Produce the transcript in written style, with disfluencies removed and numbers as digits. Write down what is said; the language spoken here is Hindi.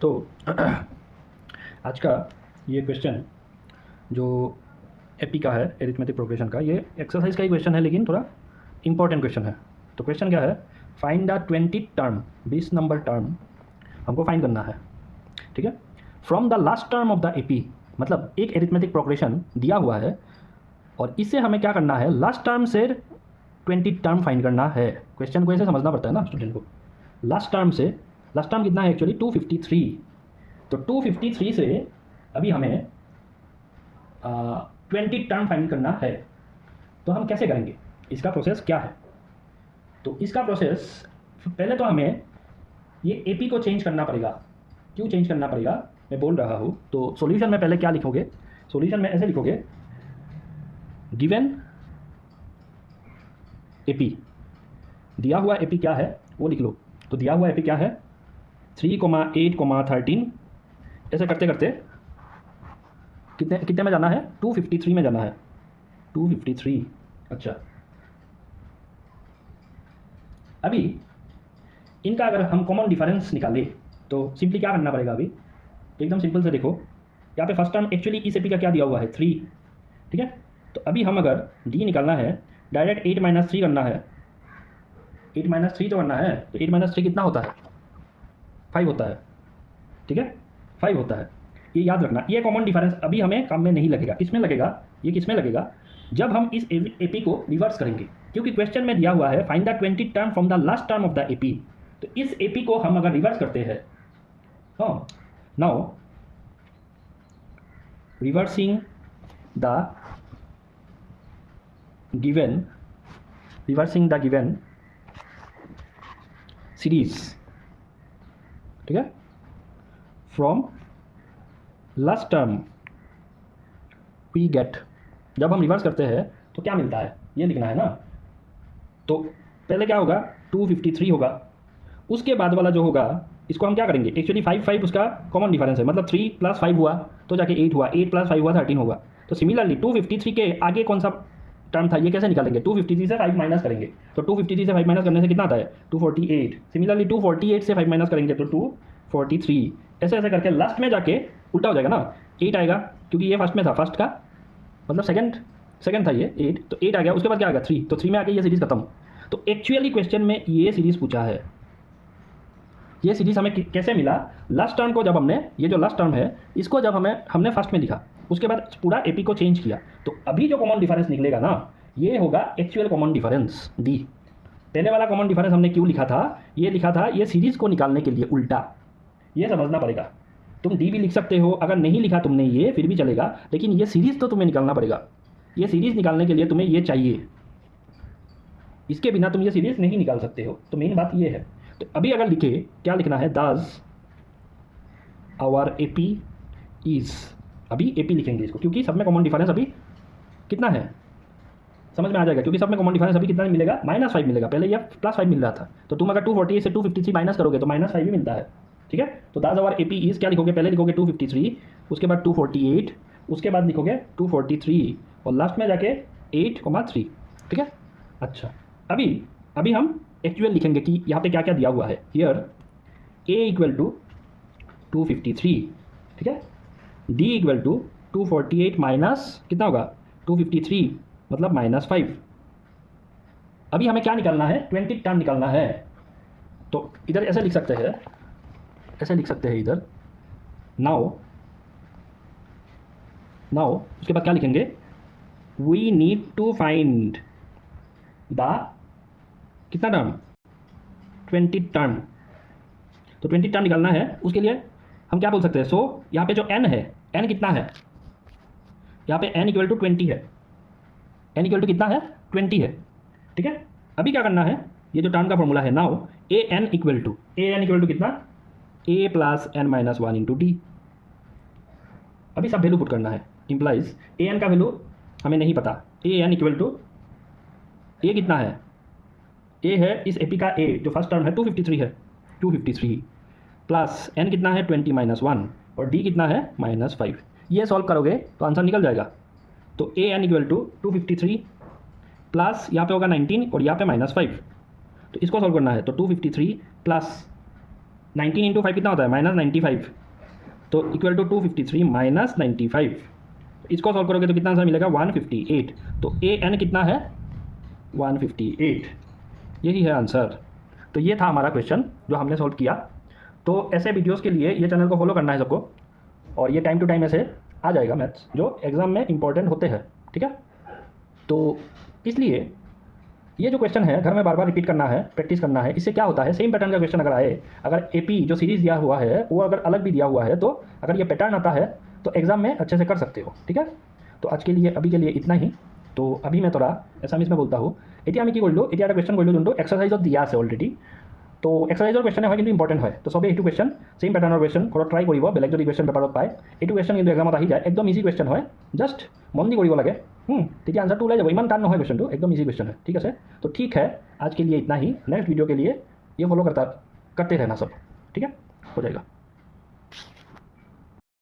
तो आज का ये क्वेश्चन जो एपी का है, एरिथमेटिक प्रोग्रेशन का, ये एक्सरसाइज का ही क्वेश्चन है लेकिन थोड़ा इंपॉर्टेंट क्वेश्चन है। तो क्वेश्चन क्या है, find the 20 term, 20 number term हमको फाइंड करना है। ठीक है, from the last term of the AP, मतलब एक एरिथमेटिक प्रोग्रेशन दिया हुआ है और इससे हमें क्या करना है, लास्ट टर्म से 20 टर्म फाइंड करना है। क्वेश्चन को ऐसे समझना पड़ता है ना स्टूडेंट को। लास्ट टर्म से, लास्ट टर्म कितना है एक्चुअली 253, तो 253 से अभी हमें 20 टर्म फाइंड करना है। तो हम कैसे करेंगे, इसका प्रोसेस क्या है? तो इसका प्रोसेस, पहले तो हमें ये एपी को चेंज करना पड़ेगा। क्यों चेंज करना पड़ेगा मैं बोल रहा हूँ। तो सॉल्यूशन में पहले क्या लिखोगे, सॉल्यूशन में ऐसे लिखोगे, गिवन एपी, दिया हुआ एपी क्या है वो लिख लो। तो दिया हुआ एपी क्या है 3, 8, 13, ऐसे करते करते कितने कितने में जाना है, 253 में जाना है, 253। अच्छा, अभी इनका अगर हम कॉमन डिफरेंस निकालें तो सिंपली क्या करना पड़ेगा, अभी एकदम सिंपल से देखो, यहाँ पे फर्स्ट टर्म एक्चुअली इस एपी का क्या दिया हुआ है 3। ठीक है, तो अभी हम अगर डी निकालना है, डायरेक्ट 8 - 3 करना है, 8 - 3 तो करना है। तो 8 - 3 कितना होता है, 5 होता है। ठीक है, 5 होता है, ये याद रखना। ये कॉमन डिफरेंस अभी हमें काम में नहीं लगेगा। किसमें लगेगा, ये किसमें लगेगा, जब हम इस एपी को रिवर्स करेंगे। क्योंकि क्वेश्चन में दिया हुआ है find the 20 term from the last term of the AP. तो इस एपी को हम अगर रिवर्स करते हैं, हाँ, now reversing the given, reversing the given series, ठीक है, from last term we get, जब हम रिवर्स करते हैं तो क्या मिलता है ये लिखना है ना। तो पहले क्या होगा 253 होगा, उसके बाद वाला जो होगा इसको हम क्या करेंगे, एक्चुअली 5 उसका कॉमन डिफरेंस है, मतलब 3 + 5 हुआ तो जाके 8 हुआ, 8 + 5 हुआ 13 होगा। तो सिमिलरली 253 के आगे कौन सा टर्म था ये कैसे निकालेंगे, 253 से 5 माइनस करेंगे। तो 253 से 5 माइनस करने से कितना आता है 248। सिमिलरली 248 से 5 माइनस करेंगे तो 243। ऐसे ऐसे करके लास्ट में जाके उल्टा हो जाएगा ना, 8 आएगा, क्योंकि ये फर्स्ट में था, फर्स्ट का मतलब सेकंड था ये 8, तो 8 आ गया, उसके बाद क्या आ गया 3, तो 3 में आके ये सीरीज़ खत्म। तो एक्चुअली क्वेश्चन में ये सीरीज़ पूछा है, ये सीरीज़ हमें कैसे मिला, लास्ट टर्म को जब हमने, ये जो लास्ट टर्म है इसको जब हमने फर्स्ट में लिखा, उसके बाद पूरा एपी को चेंज किया, तो अभी जो कॉमन डिफरेंस निकलेगा ना ये होगा एक्चुअल कॉमन डिफरेंस डी। पहले वाला कॉमन डिफरेंस हमने क्यों लिखा था, ये लिखा था ये सीरीज़ को निकालने के लिए उल्टा, ये समझना पड़ेगा। तुम डी भी लिख सकते हो, अगर नहीं लिखा तुमने ये फिर भी चलेगा, लेकिन ये सीरीज़ तो तुम्हें निकालना पड़ेगा। ये सीरीज़ निकालने के लिए तुम्हें ये चाहिए, इसके बिना तुम ये सीरीज़ नहीं निकाल सकते हो। तो मेन बात ये है। तो अभी अगर लिखे, क्या लिखना है, दस आवर एपी इज, अभी एपी लिखेंगे इसको, क्योंकि सब में कॉमन डिफरेंस अभी कितना है समझ में आ जाएगा, क्योंकि सब में कॉमन डिफरेंस अभी कितना मिलेगा, -5 मिलेगा। पहले ये +5 मिल रहा था, तो तुम अगर 248 से 253 माइनस करोगे तो -5 ही मिलता है। ठीक है, तो दस आवर एपी इज क्या लिखोगे, पहले लिखोगे 253, उसके बाद 248, उसके बाद लिखोगे 243 और लास्ट में जाके 8,3। ठीक है, अच्छा, अभी हम एक्चुअल लिखेंगे कि यहाँ पे क्या क्या दिया हुआ है। हियर a = 253, ठीक है, d = 248 माइनस कितना होगा 253, मतलब -5। अभी हमें क्या निकालना है, 20 टर्म निकालना है। तो इधर ऐसे लिख सकते हैं, ऐसे लिख सकते हैं इधर, नाउ उसके बाद क्या लिखेंगे, we need to find the कितना टर्म 20 टर्म। तो 20 टर्म निकालना है, उसके लिए हम क्या बोल सकते हैं, सो यहाँ पे जो n है, n कितना है, यहाँ पे n = 20 है, n = कितना है 20 है। ठीक है, अभी क्या करना है, ये जो टर्म का फॉर्मूला है, नाउ an = कितना, a + n - 1 × d। अभी सब वैल्यू पुट करना है, इम्प्लाइज an का वैल्यू हमें नहीं पता, an = a कितना है, a है इस एपी का a जो फर्स्ट टर्म है 253 है, 253 प्लस n कितना है 20 - 1 और d कितना है -5। ये सॉल्व करोगे तो आंसर निकल जाएगा। तो an = 253 प्लस यहाँ पे होगा 19 और यहाँ पे -5, तो इसको सॉल्व करना है। तो 253 प्लस 19 इंटू 5 कितना होता है -95, तो इक्वल टू 253 माइनस 95। इसको सॉल्व करोगे तो कितना आंसर मिलेगा 158। तो ए एन कितना है 158, यही है आंसर। तो ये था हमारा क्वेश्चन जो हमने सॉल्व किया। तो ऐसे वीडियोस के लिए ये चैनल को फॉलो करना है सबको, और ये टाइम टू टाइम ऐसे आ जाएगा मैथ्स जो एग्ज़ाम में इंपॉर्टेंट होते हैं, ठीक है। तो इसलिए ये जो क्वेश्चन है घर में बार बार रिपीट करना है, प्रैक्टिस करना है। इससे क्या होता है, सेम पैटर्न का क्वेश्चन अगर आए, अगर एपी जो सीरीज़ दिया हुआ है वो अगर अलग भी दिया हुआ है, तो अगर ये पैटर्न आता है तो एग्ज़ाम में अच्छे से कर सकते हो, ठीक है। तो आज के लिए अभी के लिए इतना ही। तो अभी मैं थोड़ा एसामिस में बोलता हूँ। एटी आमी की করলো এটা একটা কোয়েশ্চন করলো যোনটো এক্সারসাইজত দিয়া আছে অলরেডি। তো এক্সারসাইজৰ কোয়েশ্চনে হয় কিন্তু ইম্পৰ্টেণ্ট হয়। তো সবে এইটো কোয়েশ্চন সেম প্যাটাৰ্নৰ কোয়েশ্চন ঘৰত ট্ৰাই কৰিব, বেলেগ যদি কোয়েশ্চন পেপাৰত পায়। এইটো কোয়েশ্চন কিন্তু এক্সামত আহি যায়, একদম ইজি কোয়েশ্চন হয়, জাষ্ট মন দি কৰিব লাগে। তেতিয়া आंसर ওলাই যাব, ইমান টান নহয় क्वेश्चन तो एकदम इजी क्वेश्चन है, ठीक है। तो ठीक है, आज के लिए इतना ही। नेक्स्ट वीडियो के लिए ये फॉलो करते रहना सब, ठीक है, हो जाएगा।